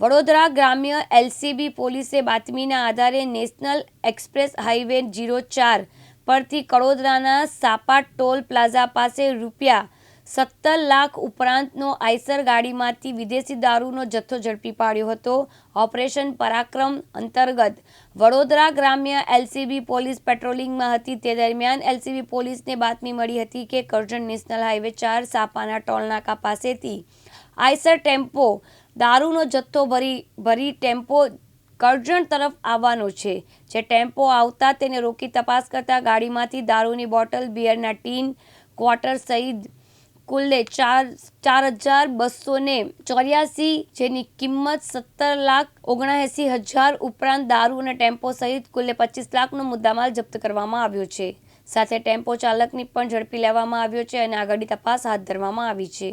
વડોદરા ગ્રામ્ય એલસીબી પોલીસે બાતમીના આધારે નેશનલ એક્સપ્રેસ હાઈવે 04 પરથી કડોદરાના સાપા ટોલ પ્લાઝા પાસે ₹17 લાખ ઉપરાંતનો આઈસર ગાડીમાંથી વિદેશી દારૂનો જથ્થો ઝડપી પાડ્યો હતો। ઓપરેશન પરાક્રમ અંતર્ગત વડોદરા ગ્રામ્ય એલસીબી પોલીસ પેટ્રોલિંગમાં હતી તે દરમિયાન એલસીબી પોલીસને બાતમી મળી હતી કે કરજણ નેશનલ હાઈવે 4 સાપાના ટોલનાકા પાસેથી આઈસર ટેમ્પો દારૂનો જથ્થો ભરી ટેમ્પો કરજણ તરફ આવવાનો છે। જે ટેમ્પો આવતા તેને રોકી તપાસ કરતા ગાડીમાંથી દારૂની બોટલ, બિયરના ટીન, ક્વાર્ટર સહિત કુલ્લે 4,284 જેની કિંમત 17,79,000 ઉપરાંત દારૂ અને ટેમ્પો સહિત કુલ્લે 25 લાખનો મુદ્દામાલ જપ્ત કરવામાં આવ્યો છે। સાથે ટેમ્પો ચાલકની પણ ઝડપી લેવામાં આવ્યો છે અને આગળની તપાસ હાથ ધરવામાં આવી છે।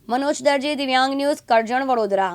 मनोज दर्जी, दिव्यांग न्यूज, करजण, वडोदरा।